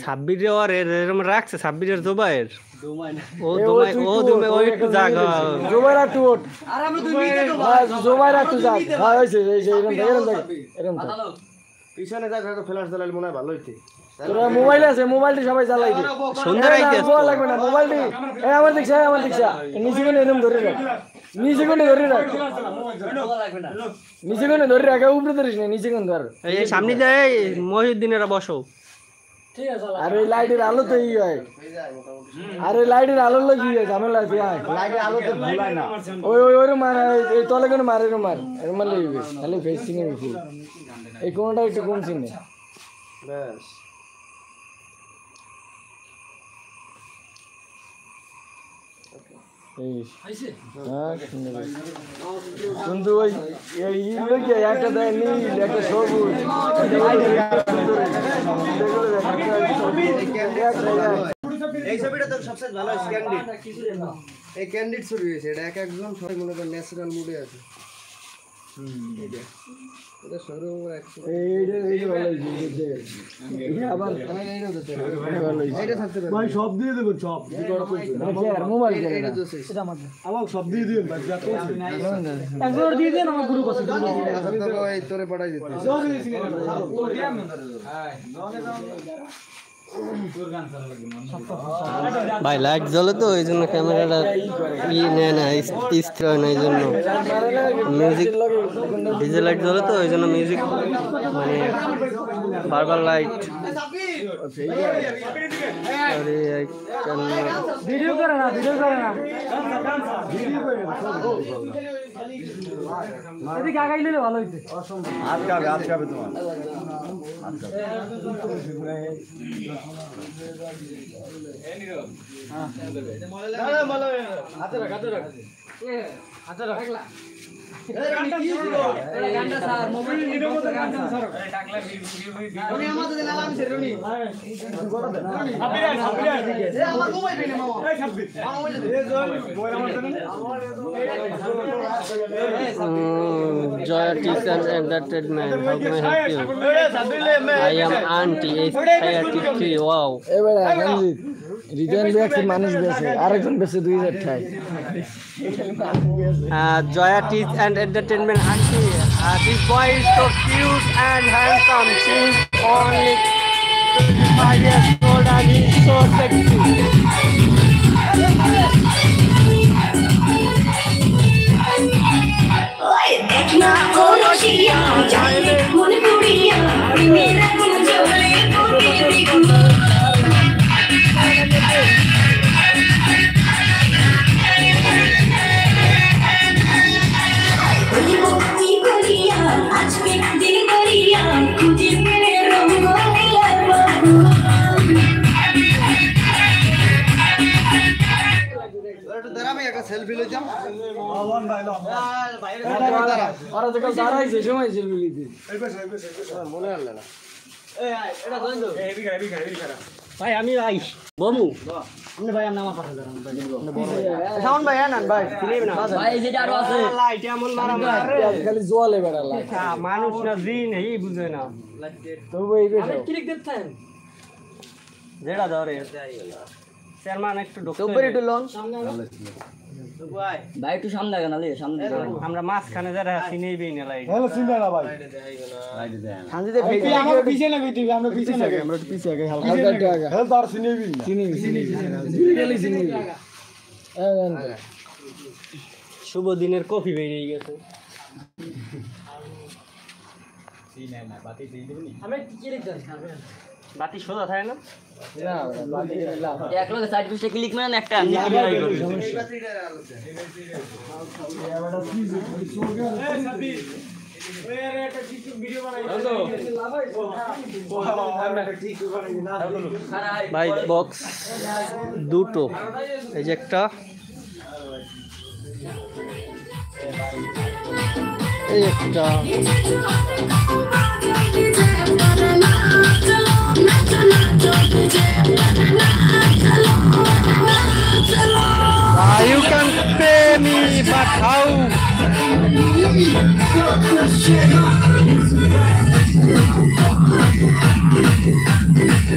সাব্বির আর এরকম রাখছে সাব্বিরের জোবাইর ও একটু জায়গা জোবাইর একটু ওঠ আর আমরা দুই মিনিট জোবাইর একটু যাক হ্যাঁ হইছে এরকম পিছনে যাক একটা ফ্ল্যাশ জ্বালালে মনে হয় ভালো হইছে তোরা মোবাইল আছে মোবাইলটি সবাই চালাই দে সুন্দর আইতে লাগবে না মোবাইলটি এই আমার দিকছা নিচে কোনে এরকম ধরে রাখ নিচে কোনে ধরে রাখ নিচে কোনে ধরে রাখ উপরে ধরিস না নিচে কোনে ধর এই সামনে যায় মহিউদ্দিনেরা বসো ঠিক আছে আরে লাইটের আলো তো এই হয় আরে লাইটের আলো লাগি যায় ঝামেলা আছে লাইটের আলো তো ভুলায় না ওই মার এই তলে কোনে মারে মার এর মারলে খালি ফেসিং এর ফুল এই কোনটা একটু কম চিনে ব্যাস কিন্তু ওই একটা দেয় নীল একটা সবুজ এই ছবিটা তো সবচেয়ে ভালো হয়েছে ক্যান্ডিড এই ক্যান্ডিড ছবি হয়েছে এটা এক একজন সবাই মনে করেন ন্যাচারাল মুডে আছে এটা শোরুম ভাই সব দিয়ে দেবেন সব মোবাইল আমার সব দিয়ে দিবেন ভাই যা করছে একবার দিয়ে দেন আমার গ্রুপ আছে এই তোরে পাঠাই দিতে ভাই লাইট জ্বলে তো ওই জন্য ক্যামেরাটা নেয় না স্থির হয় না এই জন্য মিউজিক ডিজে লাইট জ্বলে তো ওই জন্য মিউজিক মানে বারবার লাইট ভিডিও করে না এদিকে আগাই নিলে ভালো হইছে আটকাবে তোমার হাতে রাখ Joya Teacher Entertainment. How can I help you? I am Auntie SIRT3. Wow. Return ব্যাগসে মানুষ বেছে আরেকজন বেছে 2000 টাকা Joya Teach and Entertainment Auntie. This boy is so cute and handsome. She is only 25 years old and he is so sexy. देखना ओ Russia जाने मन कुड़िया मेरा मन जोले कोटी देखो आज के दिन करिया खुद मेरे रंग সেলফি লইতাম আর তো দাঁড়াইছে সময় সেলফি লইতে মনে হলো না ভাই আমি ভাই বমু আপনি ভাই আমার পাশে দাঁড়ান সাউন্ড ভাই আনান ভাই ফিলিম না ভাই যেটা আরো আছে লাইট এমন মারা মারে খালি জোয়ালে বেড়া লাইট মানুষ না জিন এই বুঝে না তো এই বেশি ক্লিক দিতেন যেটা ধরে চেয়ারম্যান একটু ঢুকতে উপরে একটু লন সামনে ভাই একটু সামনে লাগা না লে সামনে আমরা মাঝখানে যারা চিনেইবেই না লাইট হ্যালো চিন্তা না ভাই হাজিতে ফেইতে আমরা পিছে না কইতে আমরা পিছে না আমরা পিছে আগে হালকা একটু আগে হ্যালো তার চিনেবি চিনি গেলি চিনি শুভ দিনের কফি বেরিয়ে গেছে আমি কি লিখতে বাতি সোজা থাকে না না বাতি লাভ এক লগে সাইড পিসে ক্লিক মানে একটা আমি ক্লিক করি এই বাতিটার আলোতে ভাই বক্স দুটো এই যে একটা এই একটা you can pay me but how